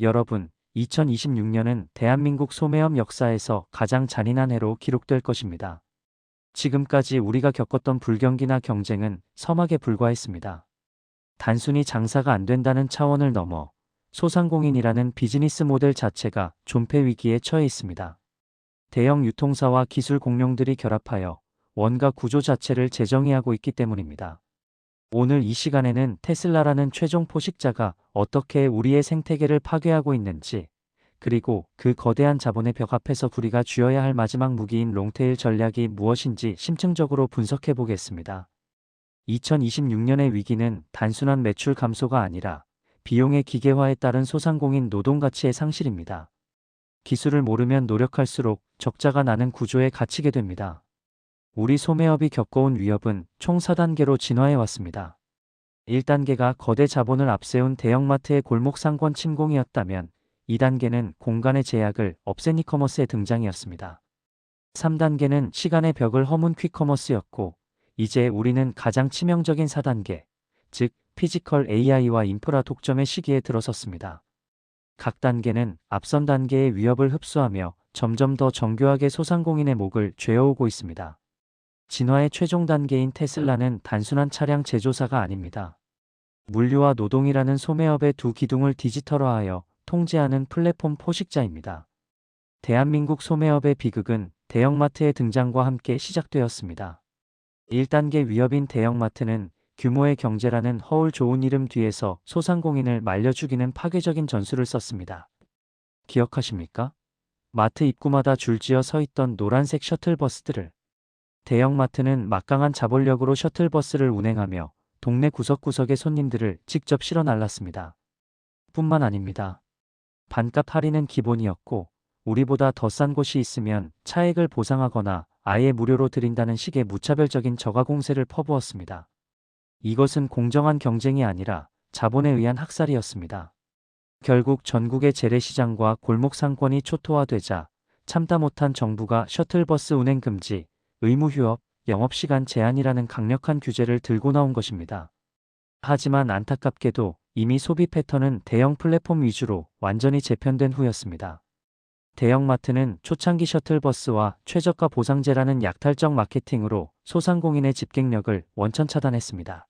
여러분, 2026년은 대한민국 소매업 역사에서 가장 잔인한 해로 기록될 것입니다. 지금까지 우리가 겪었던 불경기나 경쟁은 서막에 불과했습니다. 단순히 장사가 안 된다는 차원을 넘어 소상공인이라는 비즈니스 모델 자체가 존폐 위기에 처해 있습니다. 대형 유통사와 기술 공룡들이 결합하여 원가 구조 자체를 재정의하고 있기 때문입니다. 오늘 이 시간에는 테슬라라는 최종 포식자가 어떻게 우리의 생태계를 파괴하고 있는지, 그리고 그 거대한 자본의 벽 앞에서 우리가 쥐어야 할 마지막 무기인 롱테일 전략이 무엇인지 심층적으로 분석해 보겠습니다. 2026년의 위기는 단순한 매출 감소가 아니라 비용의 기계화에 따른 소상공인 노동 가치의 상실입니다. 기술을 모르면 노력할수록 적자가 나는 구조에 갇히게 됩니다. 우리 소매업이 겪어온 위협은 총 4단계로 진화해 왔습니다. 1단계가 거대 자본을 앞세운 대형마트의 골목 상권 침공이었다면 2단계는 공간의 제약을 없앤 이커머스의 등장이었습니다. 3단계는 시간의 벽을 허문 퀵커머스였고, 이제 우리는 가장 치명적인 4단계, 즉 피지컬 AI와 인프라 독점의 시기에 들어섰습니다. 각 단계는 앞선 단계의 위협을 흡수하며 점점 더 정교하게 소상공인의 목을 죄어오고 있습니다. 진화의 최종 단계인 테슬라는 단순한 차량 제조사가 아닙니다. 물류와 노동이라는 소매업의 두 기둥을 디지털화하여 통제하는 플랫폼 포식자입니다. 대한민국 소매업의 비극은 대형마트의 등장과 함께 시작되었습니다. 1단계 위협인 대형마트는 규모의 경제라는 허울 좋은 이름 뒤에서 소상공인을 말려 죽이는 파괴적인 전술을 썼습니다. 기억하십니까? 마트 입구마다 줄지어 서 있던 노란색 셔틀버스들을. 대형마트는 막강한 자본력으로 셔틀버스를 운행하며 동네 구석구석의 손님들을 직접 실어 날랐습니다. 뿐만 아닙니다. 반값 할인은 기본이었고, 우리보다 더 싼 곳이 있으면 차액을 보상하거나 아예 무료로 드린다는 식의 무차별적인 저가 공세를 퍼부었습니다. 이것은 공정한 경쟁이 아니라 자본에 의한 학살이었습니다. 결국 전국의 재래시장과 골목 상권이 초토화되자 참다 못한 정부가 셔틀버스 운행 금지, 의무 휴업, 영업시간 제한이라는 강력한 규제를 들고 나온 것입니다. 하지만 안타깝게도 이미 소비 패턴은 대형 플랫폼 위주로 완전히 재편된 후였습니다. 대형마트는 초창기 셔틀버스와 최저가 보상제라는 약탈적 마케팅으로 소상공인의 집객력을 원천 차단했습니다.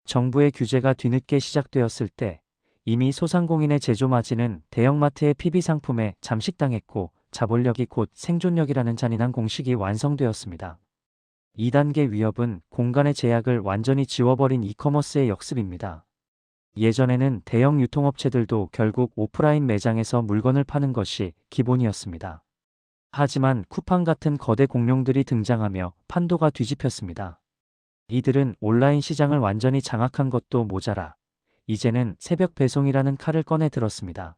정부의 규제가 뒤늦게 시작되었을 때 이미 소상공인의 제조 마진은 대형마트의 PB 상품에 잠식당했고, 자본력이 곧 생존력이라는 잔인한 공식이 완성되었습니다. 2단계 위협은 공간의 제약을 완전히 지워버린 이커머스의 역습입니다. 예전에는 대형 유통업체들도 결국 오프라인 매장에서 물건을 파는 것이 기본이었습니다. 하지만 쿠팡 같은 거대 공룡들이 등장하며 판도가 뒤집혔습니다. 이들은 온라인 시장을 완전히 장악한 것도 모자라 이제는 새벽 배송이라는 칼을 꺼내 들었습니다.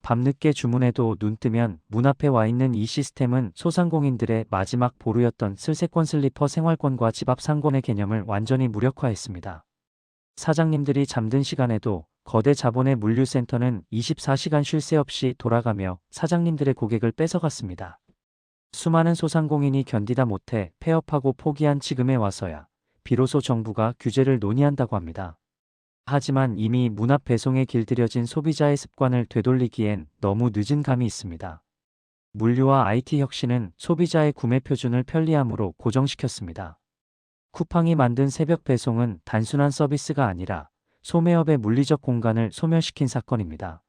밤늦게 주문해도 눈 뜨면 문 앞에 와 있는 이 시스템은 소상공인들의 마지막 보루였던 슬세권 슬리퍼 생활권과 집 앞 상권의 개념을 완전히 무력화했습니다. 사장님들이 잠든 시간에도 거대 자본의 물류센터는 24시간 쉴 새 없이 돌아가며 사장님들의 고객을 뺏어갔습니다. 수많은 소상공인이 견디다 못해 폐업하고 포기한 지금에 와서야 비로소 정부가 규제를 논의한다고 합니다. 하지만 이미 문 앞 배송에 길들여진 소비자의 습관을 되돌리기엔 너무 늦은 감이 있습니다. 물류와 IT 혁신은 소비자의 구매 표준을 편리함으로 고정시켰습니다. 쿠팡이 만든 새벽 배송은 단순한 서비스가 아니라 소매업의 물리적 공간을 소멸시킨 사건입니다.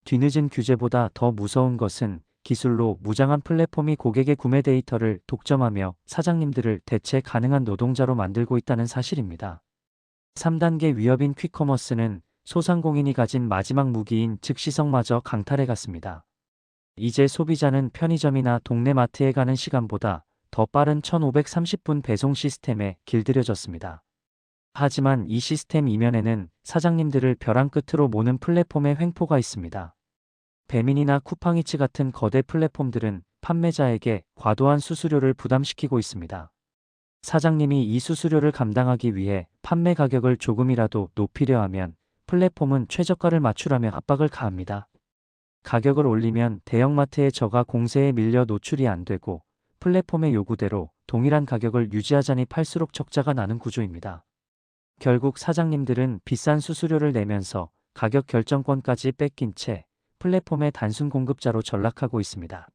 뒤늦은 규제보다 더 무서운 것은 기술로 무장한 플랫폼이 고객의 구매 데이터를 독점하며 사장님들을 대체 가능한 노동자로 만들고 있다는 사실입니다. 3단계 위협인 퀵커머스는 소상공인이 가진 마지막 무기인 즉시성마저 강탈해 갔습니다. 이제 소비자는 편의점이나 동네 마트에 가는 시간보다 더 빠른 1530분 배송 시스템에 길들여졌습니다. 하지만 이 시스템 이면에는 사장님들을 벼랑 끝으로 모는 플랫폼의 횡포가 있습니다. 배민이나 쿠팡이츠 같은 거대 플랫폼들은 판매자에게 과도한 수수료를 부담시키고 있습니다. 사장님이 이 수수료를 감당하기 위해 판매 가격을 조금이라도 높이려 하면 플랫폼은 최저가를 맞추라며 압박을 가합니다. 가격을 올리면 대형마트의 저가 공세에 밀려 노출이 안 되고, 플랫폼의 요구대로 동일한 가격을 유지하자니 팔수록 적자가 나는 구조입니다. 결국 사장님들은 비싼 수수료를 내면서 가격 결정권까지 뺏긴 채 플랫폼의 단순 공급자로 전락하고 있습니다.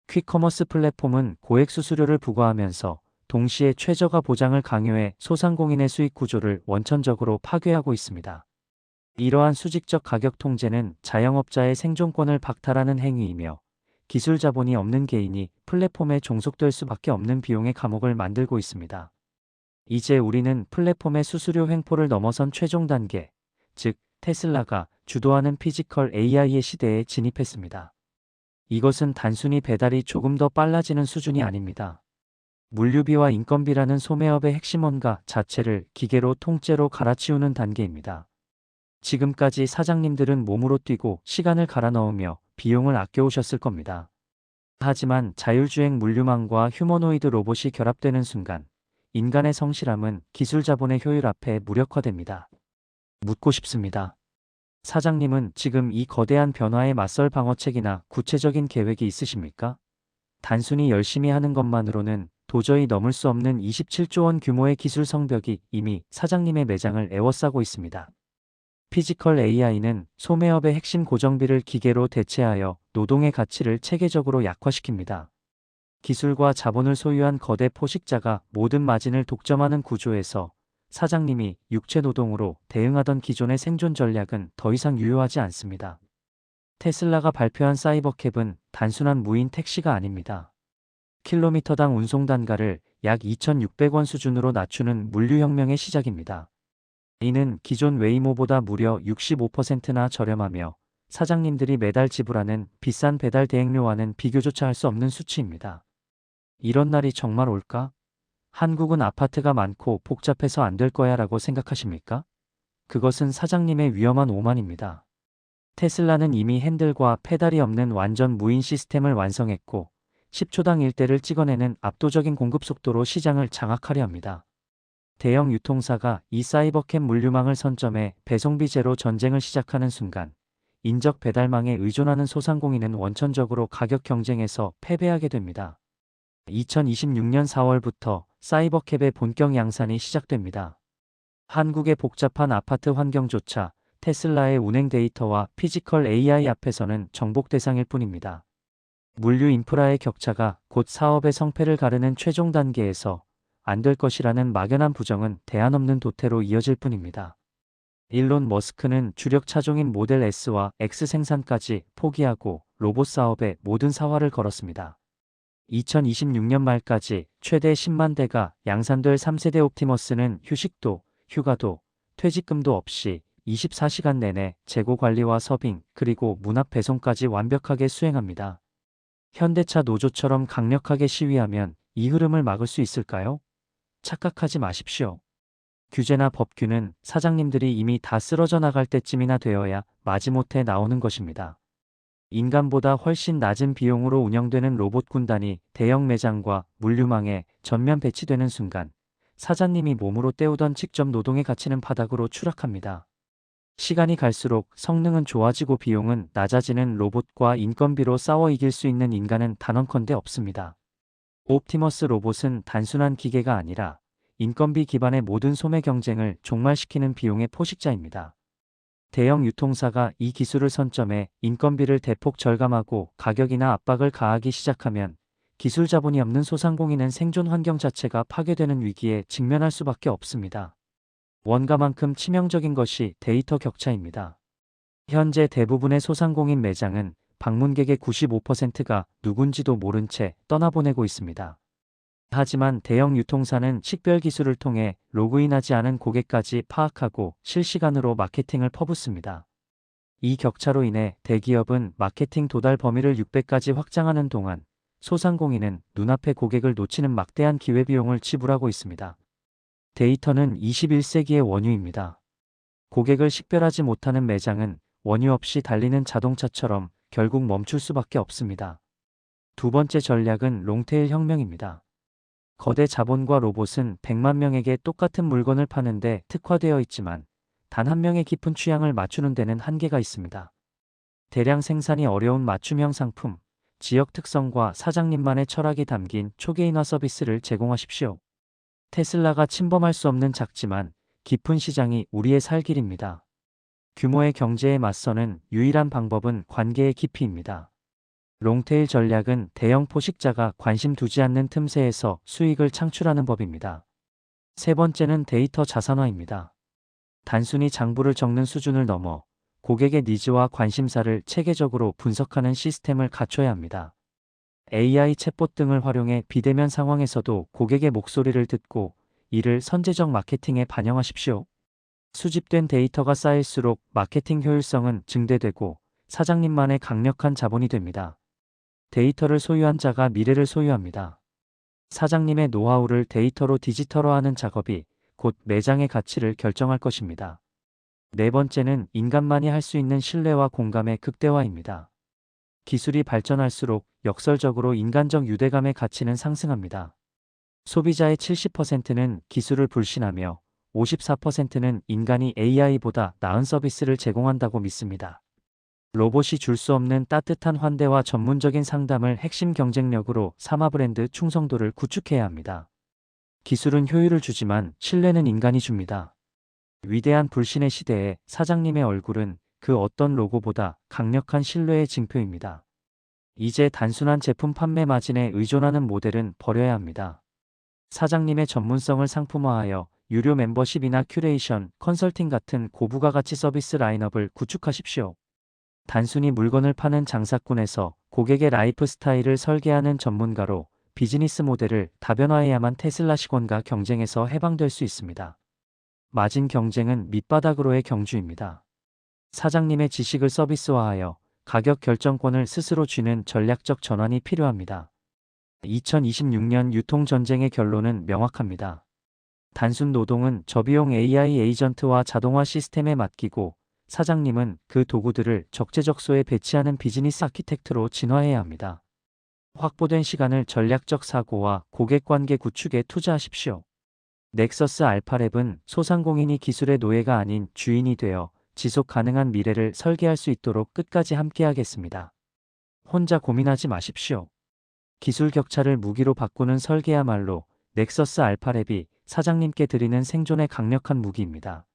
퀵커머스 플랫폼은 고액 수수료를 부과하면서 동시에 최저가 보장을 강요해 소상공인의 수익 구조를 원천적으로 파괴하고 있습니다. 이러한 수직적 가격 통제는 자영업자의 생존권을 박탈하는 행위이며 기술 자본이 없는 개인이 플랫폼에 종속될 수밖에 없는 비용의 감옥을 만들고 있습니다. 이제 우리는 플랫폼의 수수료 횡포를 넘어선 최종 단계, 즉 테슬라가 주도하는 피지컬 AI의 시대에 진입했습니다. 이것은 단순히 배달이 조금 더 빨라지는 수준이 아닙니다. 물류비와 인건비라는 소매업의 핵심 원가 자체를 기계로 통째로 갈아치우는 단계입니다. 지금까지 사장님들은 몸으로 뛰고 시간을 갈아 넣으며 비용을 아껴오셨을 겁니다. 하지만 자율주행 물류망과 휴머노이드 로봇이 결합되는 순간 인간의 성실함은 기술 자본의 효율 앞에 무력화됩니다. 묻고 싶습니다. 사장님은 지금 이 거대한 변화에 맞설 방어책이나 구체적인 계획이 있으십니까? 단순히 열심히 하는 것만으로는 도저히 넘을 수 없는 27조 원 규모의 기술 성벽이 이미 사장님의 매장을 에워싸고 있습니다. 피지컬 AI는 소매업의 핵심 고정비를 기계로 대체하여 노동의 가치를 체계적으로 약화시킵니다. 기술과 자본을 소유한 거대 포식자가 모든 마진을 독점하는 구조에서 사장님이 육체 노동으로 대응하던 기존의 생존 전략은 더 이상 유효하지 않습니다. 테슬라가 발표한 사이버캡은 단순한 무인 택시가 아닙니다. 킬로미터당 운송 단가를 약 2,600원 수준으로 낮추는 물류혁명의 시작입니다. 이는 기존 웨이모보다 무려 65%나 저렴하며 사장님들이 매달 지불하는 비싼 배달 대행료와는 비교조차 할 수 없는 수치입니다. 이런 날이 정말 올까? 한국은 아파트가 많고 복잡해서 안 될 거야 라고 생각하십니까? 그것은 사장님의 위험한 오만입니다. 테슬라는 이미 핸들과 페달이 없는 완전 무인 시스템을 완성했고 10초당 1대를 찍어내는 압도적인 공급 속도로 시장을 장악하려 합니다. 대형 유통사가 이 사이버캡 물류망을 선점해 배송비 제로 전쟁을 시작하는 순간 인적 배달망에 의존하는 소상공인은 원천적으로 가격 경쟁에서 패배하게 됩니다. 2026년 4월부터 사이버캡의 본격 양산이 시작됩니다. 한국의 복잡한 아파트 환경조차 테슬라의 운행 데이터와 피지컬 AI 앞에서는 정복 대상일 뿐입니다. 물류 인프라의 격차가 곧 사업의 성패를 가르는 최종 단계에서 안 될 것이라는 막연한 부정은 대안 없는 도태로 이어질 뿐입니다. 일론 머스크는 주력 차종인 모델 S와 X 생산까지 포기하고 로봇 사업에 모든 사활을 걸었습니다. 2026년 말까지 최대 10만 대가 양산될 3세대 옵티머스는 휴식도, 휴가도, 퇴직금도 없이 24시간 내내 재고 관리와 서빙, 그리고 문 앞 배송까지 완벽하게 수행합니다. 현대차 노조처럼 강력하게 시위하면 이 흐름을 막을 수 있을까요? 착각하지 마십시오. 규제나 법규는 사장님들이 이미 다 쓰러져 나갈 때쯤이나 되어야 마지못해 나오는 것입니다. 인간보다 훨씬 낮은 비용으로 운영되는 로봇 군단이 대형 매장과 물류망에 전면 배치되는 순간 사장님이 몸으로 때우던 직접 노동의 가치는 바닥으로 추락합니다. 시간이 갈수록 성능은 좋아지고 비용은 낮아지는 로봇과 인건비로 싸워 이길 수 있는 인간은 단언컨대 없습니다. 옵티머스 로봇은 단순한 기계가 아니라 인건비 기반의 모든 소매 경쟁을 종말시키는 비용의 포식자입니다. 대형 유통사가 이 기술을 선점해 인건비를 대폭 절감하고 가격이나 압박을 가하기 시작하면 기술 자본이 없는 소상공인은 생존 환경 자체가 파괴되는 위기에 직면할 수밖에 없습니다. 원가만큼 치명적인 것이 데이터 격차입니다. 현재 대부분의 소상공인 매장은 방문객의 95%가 누군지도 모른 채 떠나보내고 있습니다. 하지만 대형 유통사는 식별 기술을 통해 로그인하지 않은 고객까지 파악하고 실시간으로 마케팅을 퍼붓습니다. 이 격차로 인해 대기업은 마케팅 도달 범위를 6배까지 확장하는 동안 소상공인은 눈앞의 고객을 놓치는 막대한 기회비용을 지불하고 있습니다. 데이터는 21세기의 원유입니다. 고객을 식별하지 못하는 매장은 원유 없이 달리는 자동차처럼 결국 멈출 수밖에 없습니다. 두 번째 전략은 롱테일 혁명입니다. 거대 자본과 로봇은 100만 명에게 똑같은 물건을 파는데 특화되어 있지만 단 한 명의 깊은 취향을 맞추는 데는 한계가 있습니다. 대량 생산이 어려운 맞춤형 상품, 지역 특성과 사장님만의 철학이 담긴 초개인화 서비스를 제공하십시오. 테슬라가 침범할 수 없는 작지만 깊은 시장이 우리의 살 길입니다. 규모의 경제에 맞서는 유일한 방법은 관계의 깊이입니다. 롱테일 전략은 대형 포식자가 관심 두지 않는 틈새에서 수익을 창출하는 법입니다. 세 번째는 데이터 자산화입니다. 단순히 장부를 적는 수준을 넘어 고객의 니즈와 관심사를 체계적으로 분석하는 시스템을 갖춰야 합니다. AI 챗봇 등을 활용해 비대면 상황에서도 고객의 목소리를 듣고 이를 선제적 마케팅에 반영하십시오. 수집된 데이터가 쌓일수록 마케팅 효율성은 증대되고 사장님만의 강력한 자본이 됩니다. 데이터를 소유한 자가 미래를 소유합니다. 사장님의 노하우를 데이터로 디지털화하는 작업이 곧 매장의 가치를 결정할 것입니다. 네 번째는 인간만이 할 수 있는 신뢰와 공감의 극대화입니다. 기술이 발전할수록 역설적으로 인간적 유대감의 가치는 상승합니다. 소비자의 70%는 기술을 불신하며 54%는 인간이 AI보다 나은 서비스를 제공한다고 믿습니다. 로봇이 줄 수 없는 따뜻한 환대와 전문적인 상담을 핵심 경쟁력으로 삼아 브랜드 충성도를 구축해야 합니다. 기술은 효율을 주지만 신뢰는 인간이 줍니다. 위대한 불신의 시대에 사장님의 얼굴은 그 어떤 로고보다 강력한 신뢰의 징표입니다. 이제 단순한 제품 판매 마진에 의존하는 모델은 버려야 합니다. 사장님의 전문성을 상품화하여 유료 멤버십이나 큐레이션, 컨설팅 같은 고부가가치 서비스 라인업을 구축하십시오. 단순히 물건을 파는 장사꾼에서 고객의 라이프 스타일을 설계하는 전문가로 비즈니스 모델을 다변화해야만 테슬라 시권과 경쟁에서 해방될 수 있습니다. 마진 경쟁은 밑바닥으로의 경주입니다. 사장님의 지식을 서비스화하여 가격 결정권을 스스로 쥐는 전략적 전환이 필요합니다. 2026년 유통전쟁의 결론은 명확합니다. 단순 노동은 저비용 AI 에이전트와 자동화 시스템에 맡기고 사장님은 그 도구들을 적재적소에 배치하는 비즈니스 아키텍트로 진화해야 합니다. 확보된 시간을 전략적 사고와 고객관계 구축에 투자하십시오. 넥서스 알파랩은 소상공인이 기술의 노예가 아닌 주인이 되어 지속 가능한 미래를 설계할 수 있도록 끝까지 함께하겠습니다. 혼자 고민하지 마십시오. 기술 격차를 무기로 바꾸는 설계야말로 넥서스 알파랩이 사장님께 드리는 생존의 강력한 무기입니다.